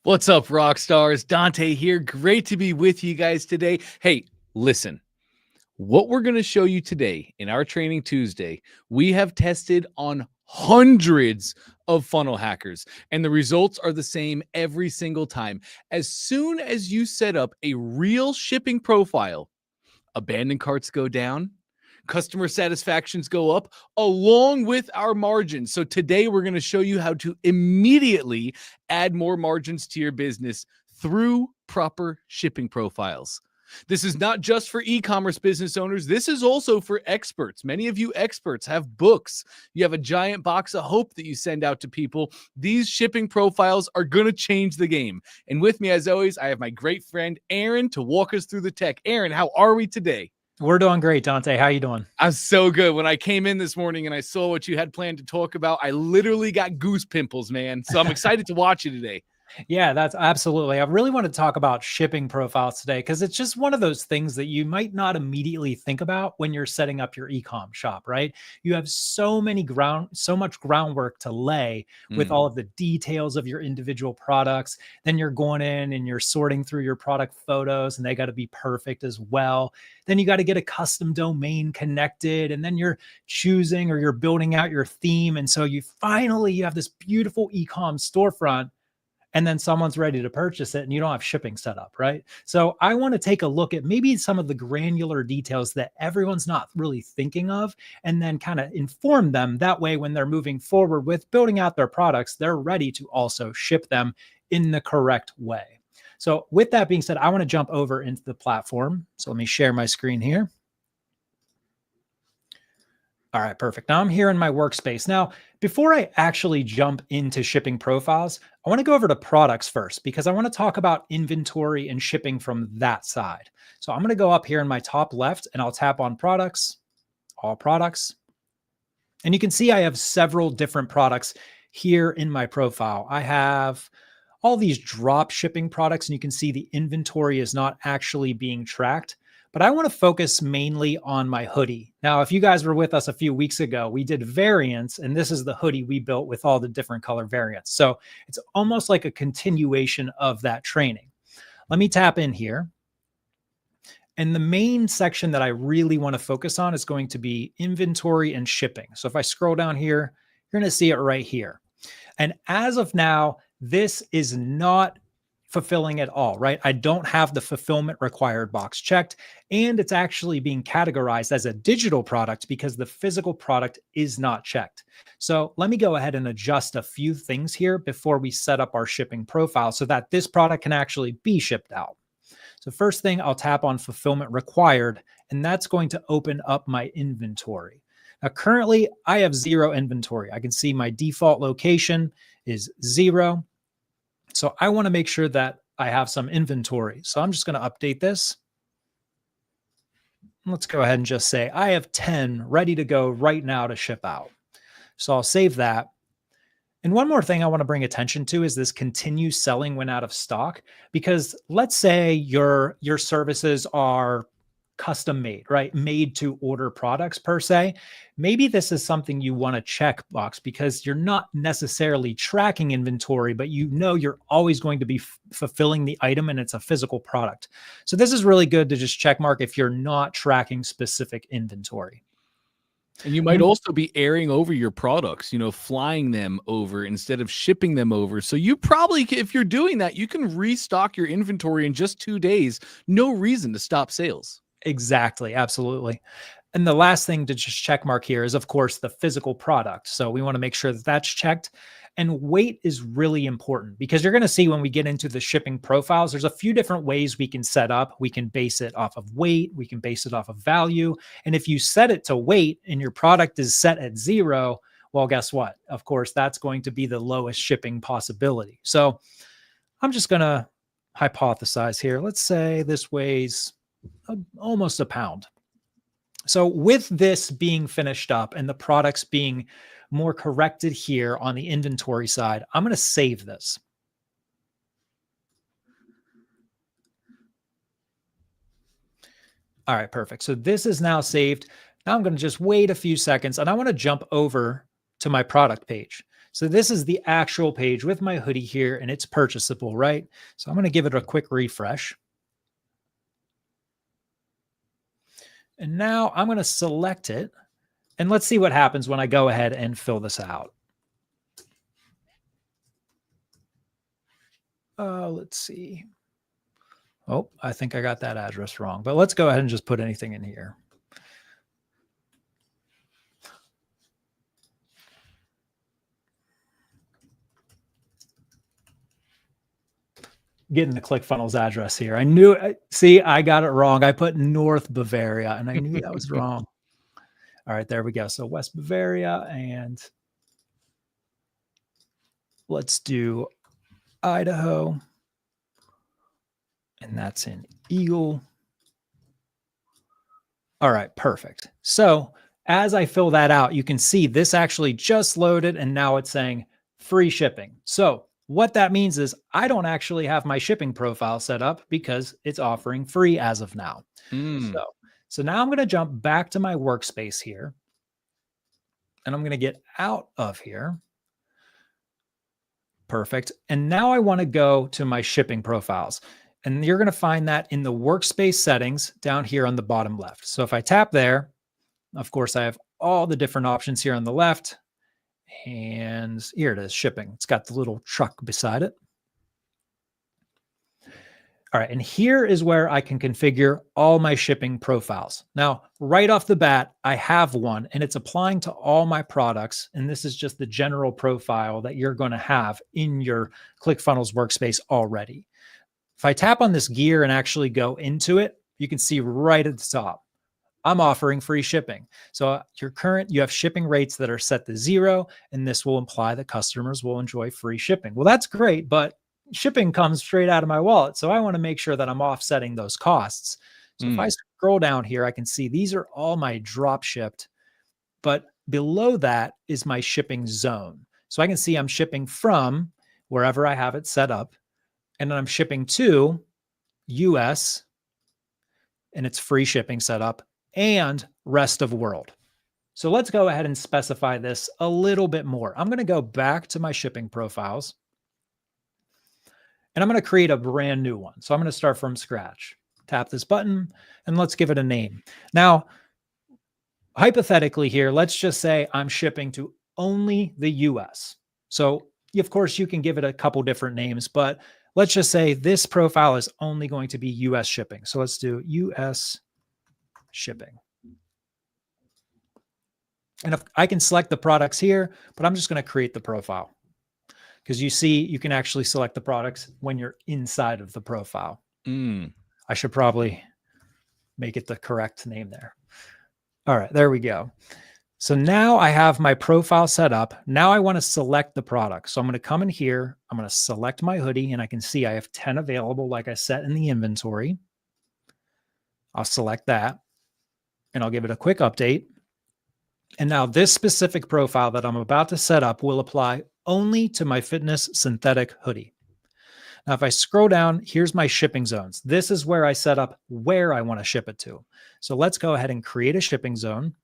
What's up, rock stars? Dante here. Great to be with you guys today. Hey, listen, what we're going to show you today in our Training Tuesday, we have tested on hundreds of funnel hackers, and the results are the same every single time. As soon as you set up a real shipping profile, abandoned carts go down, customer satisfactions go up along with our margins. So today we're going to show you how to immediately add more margins to your business through proper shipping profiles. This is not just for e-commerce business owners. This is also for experts. Many of you experts have books. You have a giant box of hope that you send out to people. These shipping profiles are going to change the game. And with me, as always, I have my great friend, Aaron, to walk us through the tech. Aaron, how are we today? We're doing great, Dante. How you doing? I'm so good. When I came in this morning and I saw what you had planned to talk about, I literally got goose pimples, man. So I'm excited to watch you today. Yeah, that's absolutely. I really want to talk about shipping profiles today because it's just one of those things that you might not immediately think about when you're setting up your ecom shop, right? You have so much groundwork to lay with all of the details of your individual products. Then you're going in and you're sorting through your product photos and they got to be perfect as well. Then you got to get a custom domain connected, and then you're choosing or you're building out your theme. And so you have this beautiful ecom storefront, and then someone's ready to purchase it and you don't have shipping set up, right? So I want to take a look at maybe some of the granular details that everyone's not really thinking of, and then kind of inform them. That way, when they're moving forward with building out their products, they're ready to also ship them in the correct way. So with that being said, I want to jump over into the platform. So let me share my screen here. All right, perfect. Now I'm here in my workspace. Now, before I actually jump into shipping profiles, I want to go over to products first because I want to talk about inventory and shipping from that side. So I'm going to go up here in my top left and I'll tap on products, all products. And you can see I have several different products here in my profile. I have all these drop shipping products, and you can see the inventory is not actually being tracked. But I want to focus mainly on my hoodie. Now, if you guys were with us a few weeks ago, we did variants, and this is the hoodie we built with all the different color variants. So it's almost like a continuation of that training. Let me tap in here. And the main section that I really want to focus on is going to be inventory and shipping. So if I scroll down here, you're going to see it right here. And as of now, this is not fulfilling at all, right? I don't have the fulfillment required box checked, and it's actually being categorized as a digital product because the physical product is not checked. So let me go ahead and adjust a few things here before we set up our shipping profile so that this product can actually be shipped out. So first thing, I'll tap on fulfillment required, and that's going to open up my inventory. Now, currently I have 0 inventory. I can see my default location is 0. So I want to make sure that I have some inventory. So I'm just going to update this. Let's go ahead and just say I have 10 ready to go right now to ship out. So I'll save that. And one more thing I want to bring attention to is this continue selling when out of stock, because let's say your services are custom made, right? Made to order products per se. Maybe this is something you want to check box because you're not necessarily tracking inventory, but you know you're always going to be fulfilling the item and it's a physical product. So this is really good to just check mark if you're not tracking specific inventory. And you might also be airing over your products, flying them over instead of shipping them over. So you probably, if you're doing that, you can restock your inventory in just 2 days. No reason to stop sales. Exactly. Absolutely. And the last thing to just check mark here is, of course, the physical product. So we want to make sure that that's checked. And weight is really important because you're going to see when we get into the shipping profiles, there's a few different ways we can set up. We can base it off of weight. We can base it off of value. And if you set it to weight and your product is set at 0, well, guess what? Of course, that's going to be the lowest shipping possibility. So I'm just going to hypothesize here. Let's say this weighs almost a pound. So with this being finished up and the products being more corrected here on the inventory side, I'm going to save this. All right, perfect. So this is now saved. Now I'm going to just wait a few seconds and I want to jump over to my product page. So this is the actual page with my hoodie here, and it's purchasable, right? So I'm going to give it a quick refresh. And now I'm going to select it. And let's see what happens when I go ahead and fill this out. Let's see. Oh, I think I got that address wrong, but let's go ahead and just put anything in here. Getting the ClickFunnels address here. I knew, see, I got it wrong. I put North Bavaria and I knew that was wrong. All right, there we go. So West Bavaria, and let's do Idaho. And that's in Eagle. All right, perfect. So as I fill that out, you can see this actually just loaded and now it's saying free shipping. So what that means is I don't actually have my shipping profile set up because it's offering free as of now. So now I'm going to jump back to my workspace here and I'm going to get out of here. Perfect. And now I want to go to my shipping profiles. And you're going to find that in the workspace settings down here on the bottom left. So if I tap there, of course, I have all the different options here on the left. And here it is, shipping. It's got the little truck beside it. All right, and here is where I can configure all my shipping profiles. Now, right off the bat, I have one and it's applying to all my products. And this is just the general profile that you're going to have in your ClickFunnels workspace already. If I tap on this gear and actually go into it, you can see right at the top, I'm offering free shipping. So you have shipping rates that are set to 0, and this will imply that customers will enjoy free shipping. Well, that's great, but shipping comes straight out of my wallet. So I want to make sure that I'm offsetting those costs. So if I scroll down here, I can see these are all my drop shipped, but below that is my shipping zone. So I can see I'm shipping from wherever I have it set up, and then I'm shipping to US, and it's free shipping set up, and rest of world. So let's go ahead and specify this a little bit more. I'm going to go back to my shipping profiles and I'm going to create a brand new one. So I'm going to start from scratch. Tap this button and let's give it a name. Now, hypothetically here, let's just say I'm shipping to only the US. So of course you can give it a couple different names, but let's just say this profile is only going to be US shipping. So let's do US shipping. And if I can select the products here, but I'm just going to create the profile because you see, you can actually select the products when you're inside of the profile. I should probably make it the correct name there. All right, there we go. So now I have my profile set up. Now I want to select the product. So I'm going to come in here. I'm going to select my hoodie and I can see I have 10 available like I set in the inventory. I'll select that and I'll give it a quick update. And now this specific profile that I'm about to set up will apply only to my fitness synthetic hoodie. Now, if I scroll down, here's my shipping zones. This is where I set up where I want to ship it to. So let's go ahead and create a shipping zone.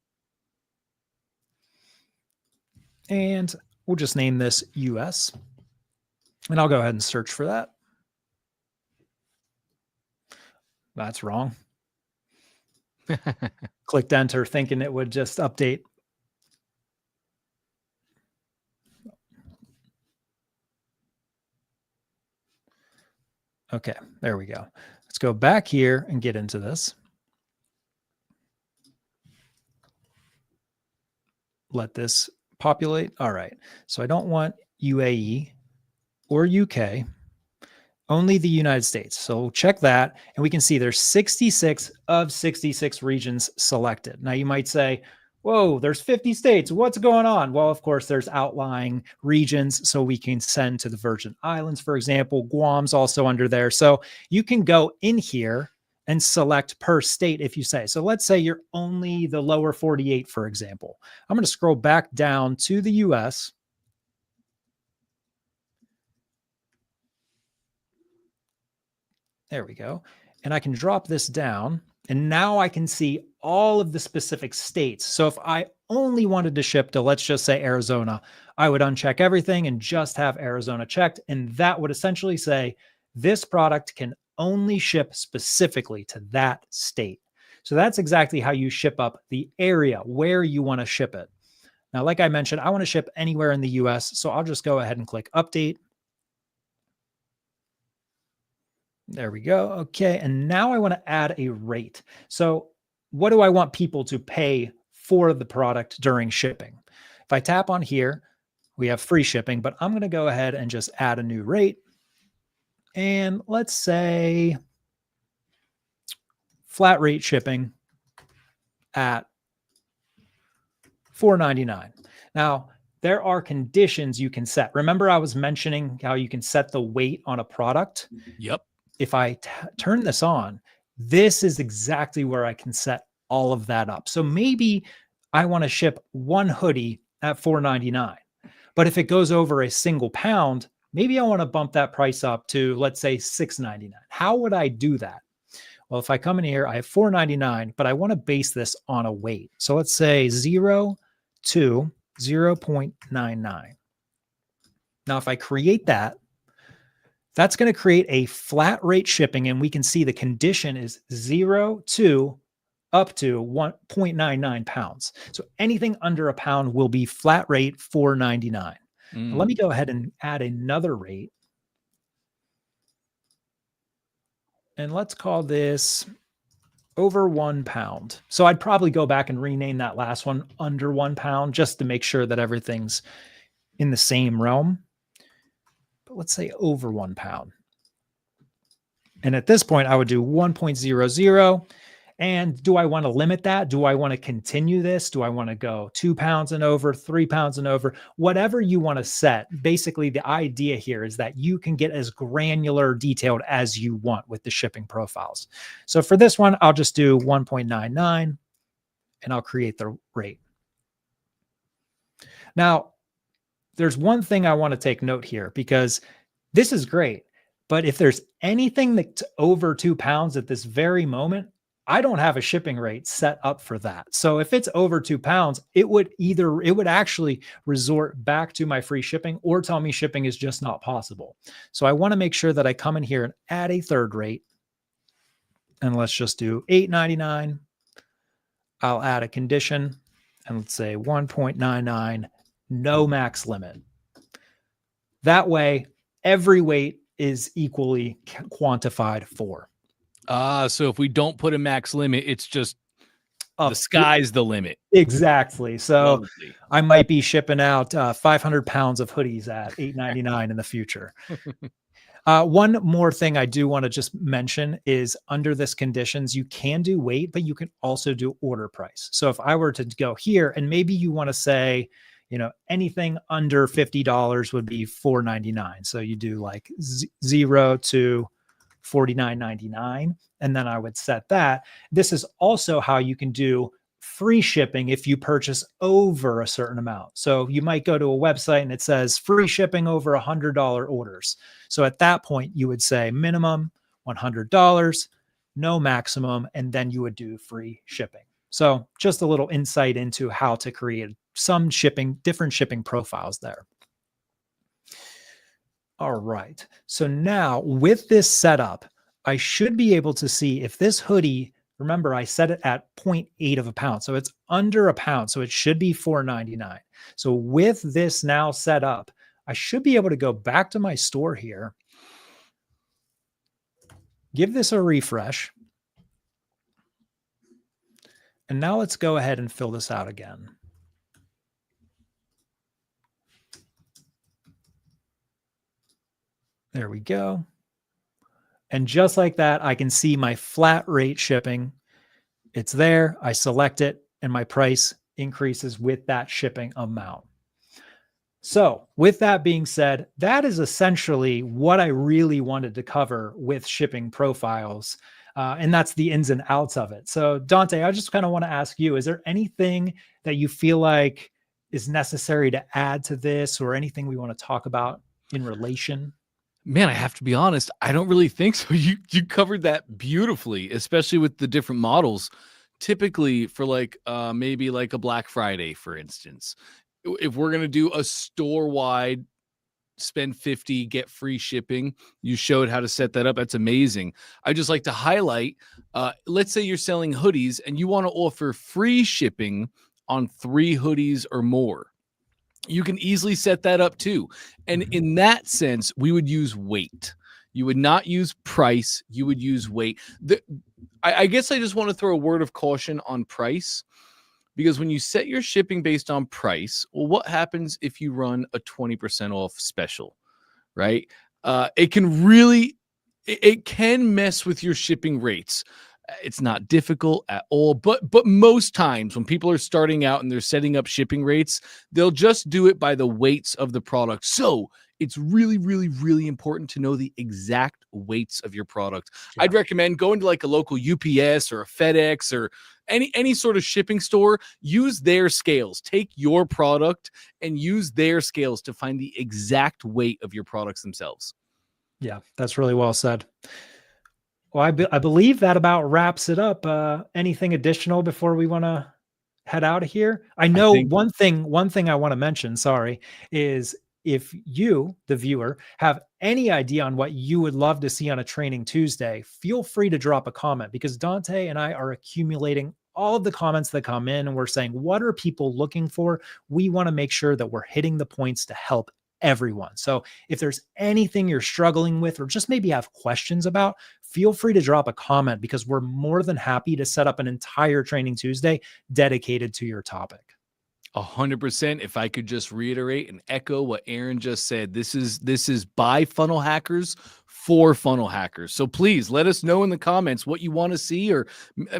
And we'll just name this US. And I'll go ahead and search for that. That's wrong. Clicked enter thinking it would just update. Okay, there we go. Let's go back here and get into this. Let this populate. All right. So I don't want UAE or UK, only the United States. So we'll check that. And we can see there's 66 of 66 regions selected. Now you might say, whoa, there's 50 states. What's going on? Well, of course, there's outlying regions. So we can send to the Virgin Islands, for example. Guam's also under there. So you can go in here and select per state if you say. So let's say you're only the lower 48, for example. I'm going to scroll back down to the US. There we go. And I can drop this down And now I can see all of the specific states. So if I only wanted to ship to, let's just say Arizona, I would uncheck everything and just have Arizona checked. And that would essentially say this product can only ship specifically to that state. So that's exactly how you ship up the area where you want to ship it. Now, like I mentioned, I want to ship anywhere in the US. So I'll just go ahead and click update. There we go. Okay. And now I want to add a rate. So what do I want people to pay for the product during shipping? If I tap on here, we have free shipping, but I'm going to go ahead and just add a new rate. And let's say flat rate shipping at $4.99. Now, there are conditions you can set. Remember, I was mentioning how you can set the weight on a product? Yep. If I turn this on, this is exactly where I can set all of that up. So maybe I want to ship one hoodie at $4.99. But if it goes over a single pound, maybe I want to bump that price up to, let's say, $6.99. How would I do that? Well, if I come in here, I have $4.99, but I want to base this on a weight. So let's say 0 to 0.99. Now, if I create that, that's going to create a flat rate shipping, and we can see the condition is 0 to up to 1.99 pounds. So anything under a pound will be flat rate $4.99. Let me go ahead and add another rate. And let's call this over 1 pound. So I'd probably go back and rename that last one under 1 pound just to make sure that everything's in the same realm. But let's say over 1 pound. And at this point, I would do 1.00. And do I want to limit that? Do I want to continue this? Do I want to go 2 pounds and over, 3 pounds and over? Whatever you want to set. Basically, the idea here is that you can get as granular detailed as you want with the shipping profiles. So for this one, I'll just do 1.99 and I'll create the rate. Now, there's one thing I want to take note here because this is great. But if there's anything that's over 2 pounds at this very moment, I don't have a shipping rate set up for that. So if it's over 2 pounds, it would actually resort back to my free shipping or tell me shipping is just not possible. So I want to make sure that I come in here and add a third rate. And let's just do $8.99. I'll add a condition and let's say 1.99, no max limit. That way, every weight is equally quantified for. So if we don't put a max limit, it's just the sky's the limit. Exactly. So Lovely. I might be shipping out 500 pounds of hoodies at $8.99 in the future. One more thing I do want to just mention is under this conditions, you can do weight, but you can also do order price. So if I were to go here and maybe you want to say, anything under $50 would be $4.99. So you do like 0 to $49.99. And then I would set that. This is also how you can do free shipping if you purchase over a certain amount. So you might go to a website and it says free shipping over $100 orders. So at that point, you would say minimum $100, no maximum, and then you would do free shipping. So just a little insight into how to create some different shipping profiles there. All right. So now with this setup, I should be able to see if this hoodie, remember I set it at 0.8 of a pound. So it's under a pound. So it should be $4.99. So with this now set up, I should be able to go back to my store here, give this a refresh. And now let's go ahead and fill this out again. There we go. And just like that, I can see my flat rate shipping. It's there. I select it and my price increases with that shipping amount. So with that being said, that is essentially what I really wanted to cover with shipping profiles. And that's the ins and outs of it. So Dante, I just kind of want to ask you, is there anything that you feel like is necessary to add to this or anything we want to talk about in relation? Man, I have to be honest, I don't really think so. You covered that beautifully, especially with the different models. Typically for like maybe like a Black Friday, for instance. If we're gonna do a store-wide spend 50, get free shipping, you showed how to set that up. That's amazing. I just like to highlight, let's say you're selling hoodies and you want to offer free shipping on 3 hoodies or more. You can easily set that up too. And Mhm. in that sense, we would use weight. You would not use price, you would use weight. I guess I just want to throw a word of caution on price, because when you set your shipping based on price, well, what happens if you run a 20% off special, right? It can really, it can mess with your shipping rates. It's not difficult at all, but most times when people are starting out and they're setting up shipping rates, they'll just do it by the weights of the product. So it's really, really, really important to know the exact weights of your product. Yeah. I'd recommend going to like a local UPS or a FedEx or any sort of shipping store. Use their scales. Take your product and use their scales to find the exact weight of your products themselves. Yeah, that's really well said. Well, I believe that about wraps it up. Anything additional before we want to head out of here? I I know think one thing I want to mention, sorry, is if you, the viewer, have any idea on what you would love to see on a Training Tuesday, feel free to drop a comment because Dante and I are accumulating all of the comments that come in and we're saying, what are people looking for? We want to make sure that we're hitting the points to help everyone. So if there's anything you're struggling with or just maybe have questions about, feel free to drop a comment because we're more than happy to set up an entire Training Tuesday dedicated to your topic. 100%. If I could just reiterate and echo what Aaron just said, this is by funnel hackers for funnel hackers. So please let us know in the comments what you want to see, or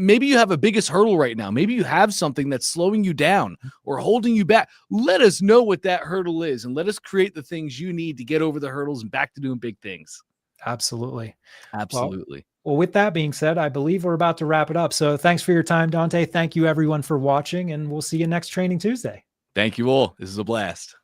maybe you have a biggest hurdle right now. Maybe you have something that's slowing you down or holding you back. Let us know what that hurdle is and let us create the things you need to get over the hurdles and back to doing big things. Absolutely. Well, Absolutely. well, with that being said, I believe we're about to wrap it up. So thanks for your time, Dante. Thank you everyone for watching, and we'll see you next Training Tuesday. Thank you all. This is a blast.